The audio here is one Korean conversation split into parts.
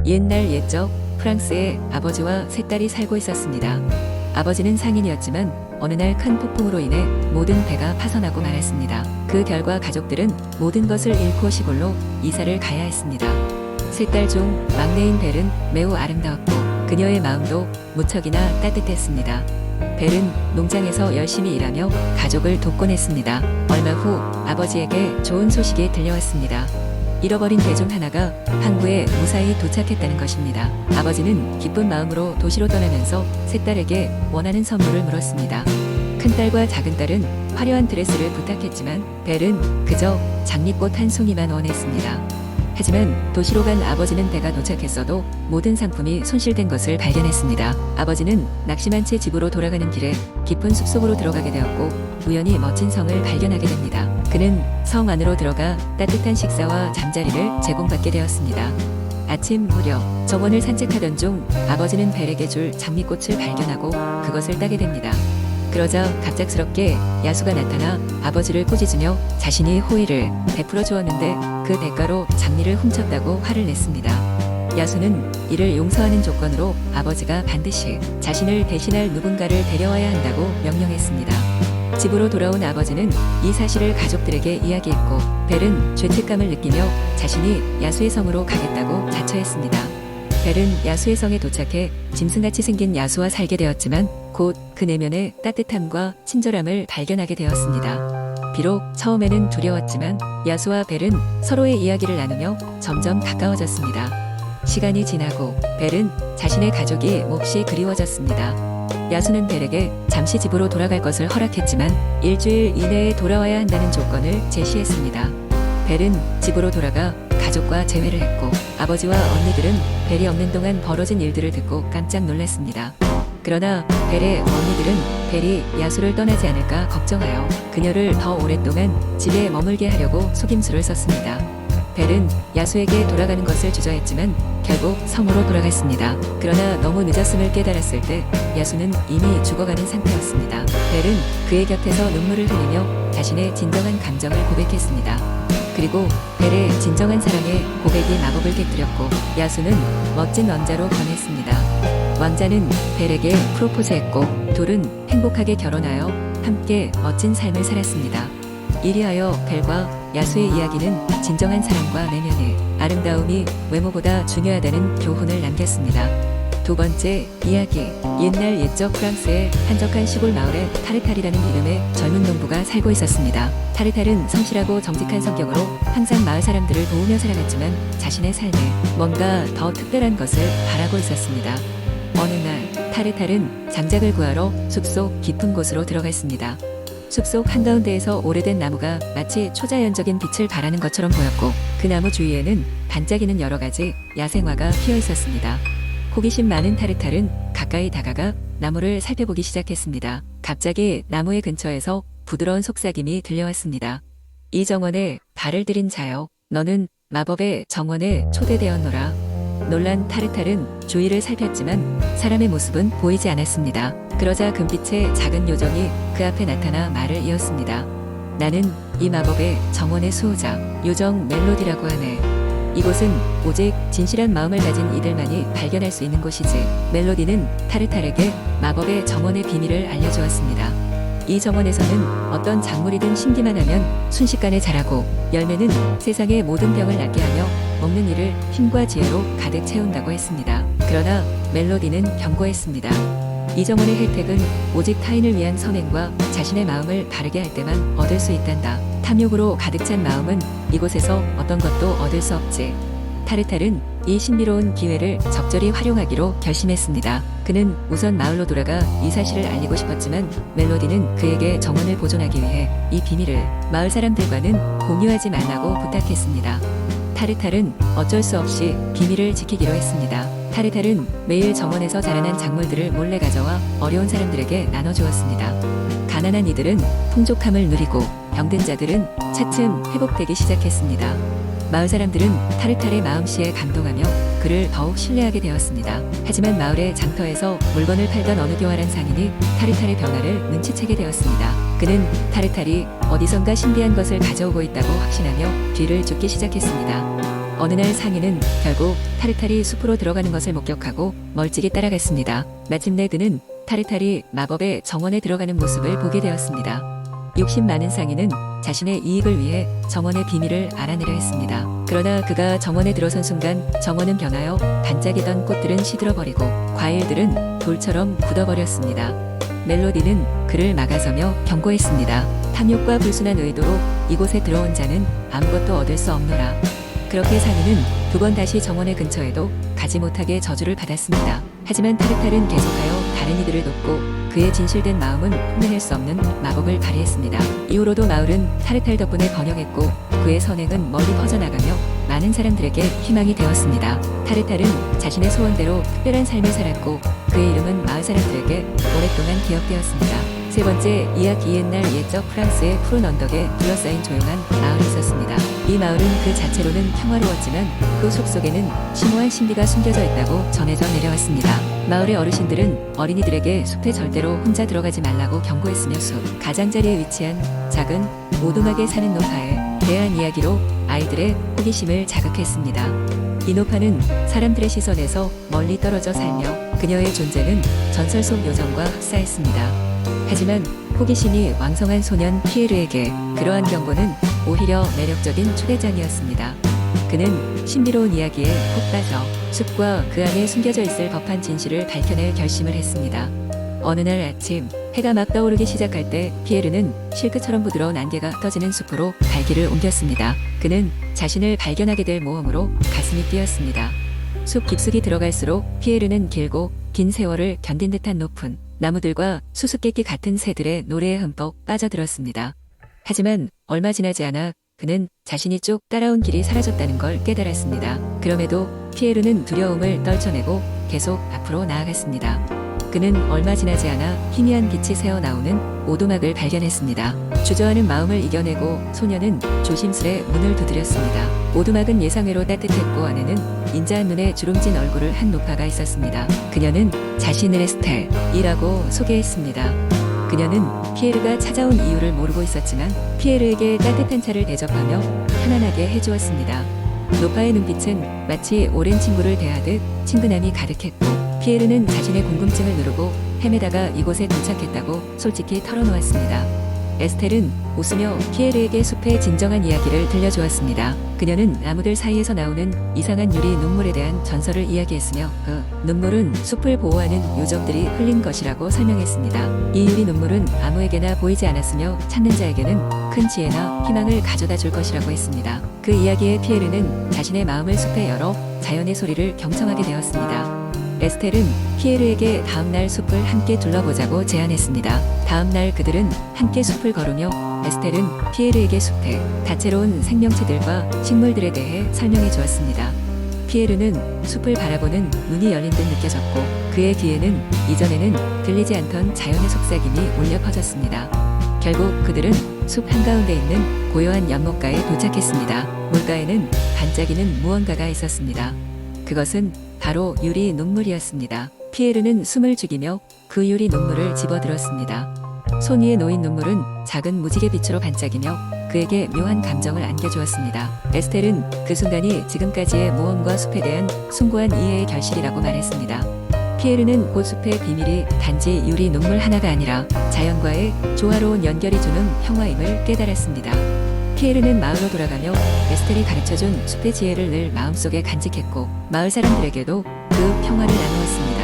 옛날 옛적 프랑스에 아버지와 세 딸이 살고 있었습니다. 아버지는 상인이었지만 어느 날 큰 폭풍으로 인해 모든 배가 파손하고 말았습니다. 그 결과 가족들은 모든 것을 잃고 시골로 이사를 가야 했습니다. 세 딸 중 막내인 벨은 매우 아름다웠고 그녀의 마음도 무척이나 따뜻했습니다. 벨은 농장에서 열심히 일하며 가족을 돕곤 했습니다. 얼마 후 아버지에게 좋은 소식이 들려왔습니다. 잃어버린 배 중 하나가 항구에 무사히 도착했다는 것입니다. 아버지는 기쁜 마음으로 도시로 떠나면서 세 딸에게 원하는 선물을 물었습니다. 큰딸과 작은딸은 화려한 드레스를 부탁했지만 벨은 그저 장미꽃 한 송이만 원했습니다. 하지만 도시로 간 아버지는 배가 도착했어도 모든 상품이 손실된 것을 발견했습니다. 아버지는 낙심한 채 집으로 돌아가는 길에 깊은 숲속으로 들어가게 되었고 우연히 멋진 성을 발견하게 됩니다. 그는 성 안으로 들어가 따뜻한 식사와 잠자리를 제공받게 되었습니다. 아침 무렵 정원을 산책하던 중 아버지는 벨에게 줄 장미꽃을 발견하고 그것을 따게 됩니다. 그러자 갑작스럽게 야수가 나타나 아버지를 꾸짖으며 자신이 호의를 베풀어 주었는데 그 대가로 장미를 훔쳤다고 화를 냈습니다. 야수는 이를 용서하는 조건으로 아버지가 반드시 자신을 대신할 누군가를 데려와야 한다고 명령했습니다. 집으로 돌아온 아버지는 이 사실을 가족들에게 이야기했고 벨은 죄책감을 느끼며 자신이 야수의 성으로 가겠다고 자처했습니다. 벨은 야수의 성에 도착해 짐승같이 생긴 야수와 살게 되었지만 곧 그 내면의 따뜻함과 친절함을 발견하게 되었습니다. 비록 처음에는 두려웠지만 야수와 벨은 서로의 이야기를 나누며 점점 가까워졌습니다. 시간이 지나고 벨은 자신의 가족이 몹시 그리워졌습니다. 야수는 벨에게 잠시 집으로 돌아갈 것을 허락했지만 일주일 이내에 돌아와야 한다는 조건을 제시했습니다. 벨은 집으로 돌아가 가족과 재회를 했고 아버지와 언니들은 벨이 없는 동안 벌어진 일들을 듣고 깜짝 놀랐습니다. 그러나 벨의 언니들은 벨이 야수를 떠나지 않을까 걱정하여 그녀를 더 오랫동안 집에 머물게 하려고 속임수를 썼습니다. 벨은 야수에게 돌아가는 것을 주저했지만 결국 성으로 돌아갔습니다. 그러나 너무 늦었음을 깨달았을 때 야수는 이미 죽어가는 상태였습니다. 벨은 그의 곁에서 눈물을 흘리며 자신의 진정한 감정을 고백했습니다. 그리고 벨의 진정한 사랑에 고백이 마법을 깨뜨렸고 야수는 멋진 왕자로 변했습니다. 왕자는 벨에게 프로포즈했고 둘은 행복하게 결혼하여 함께 멋진 삶을 살았습니다. 이리하여 벨과 야수의 이야기는 진정한 사랑과 내면의 아름다움이 외모보다 중요하다는 교훈을 남겼습니다. 두 번째 이야기. 옛날 옛적 프랑스의 한적한 시골 마을에 타르탈이라는 이름의 젊은 농부가 살고 있었습니다. 타르탈은 성실하고 정직한 성격으로 항상 마을 사람들을 도우며 살아갔지만 자신의 삶에 뭔가 더 특별한 것을 바라고 있었습니다. 어느 날 타르탈은 장작을 구하러 숲속 깊은 곳으로 들어갔습니다. 숲속 한가운데에서 오래된 나무가 마치 초자연적인 빛을 발하는 것처럼 보였고 그 나무 주위에는 반짝이는 여러 가지 야생화가 피어 있었습니다. 호기심 많은 타르탈은 가까이 다가가 나무를 살펴보기 시작했습니다. 갑자기 나무의 근처에서 부드러운 속삭임이 들려왔습니다. 이 정원에 발을 들인 자여, 너는 마법의 정원에 초대되었노라. 놀란 타르탈은 주위를 살폈지만 사람의 모습은 보이지 않았습니다. 그러자 금빛의 작은 요정이 그 앞에 나타나 말을 이었습니다. 나는 이 마법의 정원의 수호자, 요정 멜로디라고 하네. 이곳은 오직 진실한 마음을 가진 이들만이 발견할 수 있는 곳이지. 멜로디는 타르탈에게 마법의 정원의 비밀을 알려주었습니다. 이 정원에서는 어떤 작물이든 심기만 하면 순식간에 자라고 열매는 세상의 모든 병을 낫게 하며 먹는 이를 힘과 지혜로 가득 채운다고 했습니다. 그러나 멜로디는 경고했습니다. 이 정원의 혜택은 오직 타인을 위한 선행과 자신의 마음을 바르게 할 때만 얻을 수 있단다. 탐욕으로 가득 찬 마음은 이곳에서 어떤 것도 얻을 수 없지. 타르탈은 이 신비로운 기회를 적절히 활용하기로 결심했습니다. 그는 우선 마을로 돌아가 이 사실을 알리고 싶었지만 멜로디는 그에게 정원을 보존하기 위해 이 비밀을 마을 사람들과는 공유하지 말라고 부탁했습니다. 타르탈은 어쩔 수 없이 비밀을 지키기로 했습니다. 타르탈은 매일 정원에서 자라난 작물들을 몰래 가져와 어려운 사람들에게 나눠주었습니다. 가난한 이들은 풍족함을 누리고 병든 자들은 차츰 회복되기 시작했습니다. 마을 사람들은 타르탈의 마음씨에 감동하며 그를 더욱 신뢰하게 되었습니다. 하지만 마을의 장터에서 물건을 팔던 어느 교활한 상인이 타르탈의 변화를 눈치채게 되었습니다. 그는 타르탈이 어디선가 신비한 것을 가져오고 있다고 확신하며 뒤를 쫓기 시작했습니다. 어느 날 상인은 결국 타르탈이 숲으로 들어가는 것을 목격하고 멀찍이 따라갔습니다. 마침내 그는 타르탈이 마법의 정원에 들어가는 모습을 보게 되었습니다. 욕심 많은 상인은 자신의 이익을 위해 정원의 비밀을 알아내려 했습니다. 그러나 그가 정원에 들어선 순간 정원은 변하여 반짝이던 꽃들은 시들어버리고 과일들은 돌처럼 굳어버렸습니다. 멜로디는 그를 막아서며 경고했습니다. 탐욕과 불순한 의도로 이곳에 들어온 자는 아무것도 얻을 수 없노라. 그렇게 상인은 두 번 다시 정원의 근처에도 가지 못하게 저주를 받았습니다. 하지만 타르탈은 계속하여 다른 이들을 돕고 그의 진실된 마음은 흉내낼 수 없는 마법을 발휘했습니다. 이후로도 마을은 타르탈 덕분에 번영했고 그의 선행은 멀리 퍼져나가며 많은 사람들에게 희망이 되었습니다. 타르탈은 자신의 소원대로 특별한 삶을 살았고 그의 이름은 마을 사람들에게 오랫동안 기억되었습니다. 세 번째, 이야기 옛날 옛적 프랑스의 푸른 언덕에 둘러싸인 조용한 마을이 있었습니다. 이 마을은 그 자체로는 평화로웠지만 그 숲속에는 심오한 신비가 숨겨져 있다고 전해져 내려왔습니다. 마을의 어르신들은 어린이들에게 숲에 절대로 혼자 들어가지 말라고 경고했으며 숲 가장자리에 위치한 작은 오두막에 사는 노파에 대한 이야기로 아이들의 호기심을 자극했습니다. 이 노파는 사람들의 시선에서 멀리 떨어져 살며 그녀의 존재는 전설 속 요정과 흡사했습니다. 하지만 호기심이 왕성한 소년 피에르에게 그러한 경고는 오히려 매력적인 초대장이었습니다. 그는 신비로운 이야기에 푹 빠져 숲과 그 안에 숨겨져 있을 법한 진실을 밝혀낼 결심을 했습니다. 어느 날 아침 해가 막 떠오르기 시작할 때 피에르는 실크처럼 부드러운 안개가 떠지는 숲으로 발길을 옮겼습니다. 그는 자신을 발견하게 될 모험으로 가슴이 뛰었습니다. 숲 깊숙이 들어갈수록 피에르는 길고 긴 세월을 견딘 듯한 높은 나무들과 수수께끼 같은 새들의 노래에 흠뻑 빠져들었습니다. 하지만 얼마 지나지 않아 그는 자신이 쭉 따라온 길이 사라졌다는 걸 깨달았습니다. 그럼에도 피에르는 두려움을 떨쳐내고 계속 앞으로 나아갔습니다. 그는 얼마 지나지 않아 희미한 빛이 새어나오는 오두막을 발견했습니다. 주저하는 마음을 이겨내고 소녀는 조심스레 문을 두드렸습니다. 오두막은 예상외로 따뜻했고 안에는 인자한 눈에 주름진 얼굴을 한 노파가 있었습니다. 그녀는 자신을 에스텔이라고 소개했습니다. 그녀는 피에르가 찾아온 이유를 모르고 있었지만 피에르에게 따뜻한 차를 대접하며 편안하게 해주었습니다. 노파의 눈빛은 마치 오랜 친구를 대하듯 친근함이 가득했고 피에르는 자신의 궁금증을 누르고 헤매다가 이곳에 도착했다고 솔직히 털어놓았습니다. 에스텔은 웃으며 피에르에게 숲의 진정한 이야기를 들려주었습니다. 그녀는 나무들 사이에서 나오는 이상한 유리 눈물에 대한 전설을 이야기했으며 그 눈물은 숲을 보호하는 요정들이 흘린 것이라고 설명했습니다. 이 유리 눈물은 아무에게나 보이지 않았으며 찾는 자에게는 큰 지혜나 희망을 가져다 줄 것이라고 했습니다. 그 이야기에 피에르는 자신의 마음을 숲에 열어 자연의 소리를 경청하게 되었습니다. 에스텔은 피에르에게 다음날 숲을 함께 둘러보자고 제안했습니다. 다음날 그들은 함께 숲을 걸으며 에스텔은 피에르에게 숲의 다채로운 생명체들과 식물들에 대해 설명해 주었습니다. 피에르는 숲을 바라보는 눈이 열린 듯 느껴졌고 그의 귀에는 이전에는 들리지 않던 자연의 속삭임이 울려 퍼졌습니다. 결국 그들은 숲 한가운데 있는 고요한 연못가에 도착했습니다. 물가에는 반짝이는 무언가가 있었습니다. 그것은 바로 유리 눈물이었습니다. 피에르는 숨을 죽이며 그 유리 눈물을 집어들었습니다. 손 위에 놓인 눈물은 작은 무지개 빛으로 반짝이며 그에게 묘한 감정을 안겨주었습니다. 에스텔은 그 순간이 지금까지의 모험과 숲에 대한 숭고한 이해의 결실이라고 말했습니다. 피에르는 곧 숲의 비밀이 단지 유리 눈물 하나가 아니라 자연과의 조화로운 연결이 주는 평화임을 깨달았습니다. 피에르는 마을로 돌아가며 에스텔이 가르쳐준 숲의 지혜를 늘 마음속에 간직했고 마을 사람들에게도 그 평화를 나누었습니다.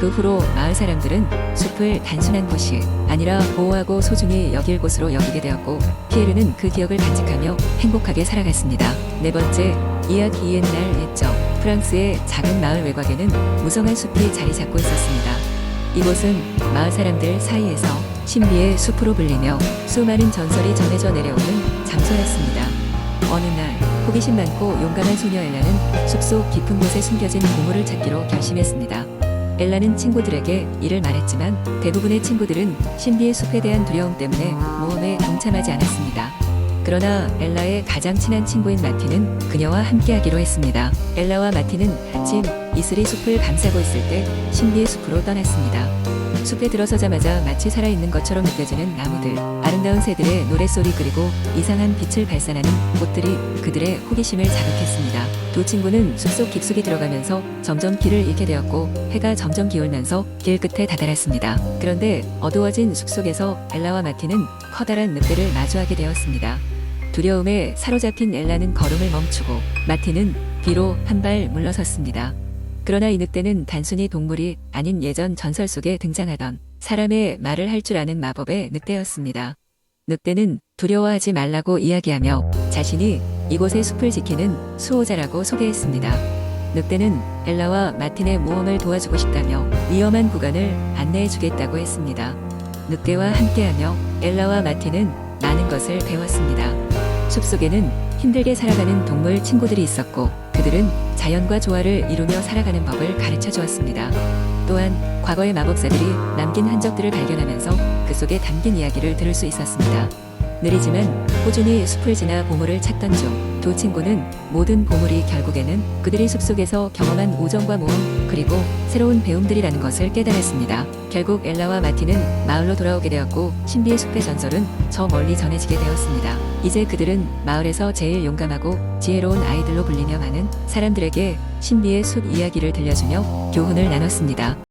그 후로 마을 사람들은 숲을 단순한 곳이 아니라 보호하고 소중히 여길 곳으로 여기게 되었고 피에르는 그 기억을 간직하며 행복하게 살아갔습니다. 네 번째, 이야기 옛날 옛적 프랑스의 작은 마을 외곽에는 무성한 숲이 자리 잡고 있었습니다. 이곳은 마을 사람들 사이에서 신비의 숲으로 불리며 수많은 전설이 전해져 내려오는 장소였습니다. 어느 날 호기심 많고 용감한 소녀 엘라는 숲속 깊은 곳에 숨겨진 보물을 찾기로 결심했습니다. 엘라는 친구들에게 이를 말했지만 대부분의 친구들은 신비의 숲에 대한 두려움 때문에 모험에 동참하지 않았습니다. 그러나 엘라의 가장 친한 친구인 마티는 그녀와 함께하기로 했습니다. 엘라와 마티는 아침 이슬이 숲을 감싸고 있을 때 신비의 숲으로 떠났습니다. 숲에 들어서자마자 마치 살아있는 것처럼 느껴지는 나무들, 아름다운 새들의 노랫소리 그리고 이상한 빛을 발산하는 꽃들이 그들의 호기심을 자극했습니다. 두 친구는 숲속 깊숙이 들어가면서 점점 길을 잃게 되었고 해가 점점 기울면서 길 끝에 다다랐습니다. 그런데 어두워진 숲속에서 엘라와 마틴은 커다란 늑대를 마주하게 되었습니다. 두려움에 사로잡힌 엘라는 걸음을 멈추고 마틴은 뒤로 한 발 물러섰습니다. 그러나 이 늑대는 단순히 동물이 아닌 예전 전설 속에 등장하던 사람의 말을 할 줄 아는 마법의 늑대였습니다. 늑대는 두려워하지 말라고 이야기하며 자신이 이곳의 숲을 지키는 수호자라고 소개했습니다. 늑대는 엘라와 마틴의 모험을 도와주고 싶다며 위험한 구간을 안내해 주겠다고 했습니다. 늑대와 함께하며 엘라와 마틴은 많은 것을 배웠습니다. 숲속에는 힘들게 살아가는 동물 친구들이 있었고 그들은 자연과 조화를 이루며 살아가는 법을 가르쳐 주었습니다. 또한 과거의 마법사들이 남긴 흔적들을 발견하면서 그 속에 담긴 이야기를 들을 수 있었습니다. 느리지만 꾸준히 숲을 지나 보물을 찾던 중 두 친구는 모든 보물이 결국에는 그들이 숲속에서 경험한 우정과 모험 그리고 새로운 배움들이라는 것을 깨달았습니다. 결국 엘라와 마틴은 마을로 돌아오게 되었고 신비의 숲의 전설은 저 멀리 전해지게 되었습니다. 이제 그들은 마을에서 제일 용감하고 지혜로운 아이들로 불리며 많은 사람들에게 신비의 숲 이야기를 들려주며 교훈을 나눴습니다.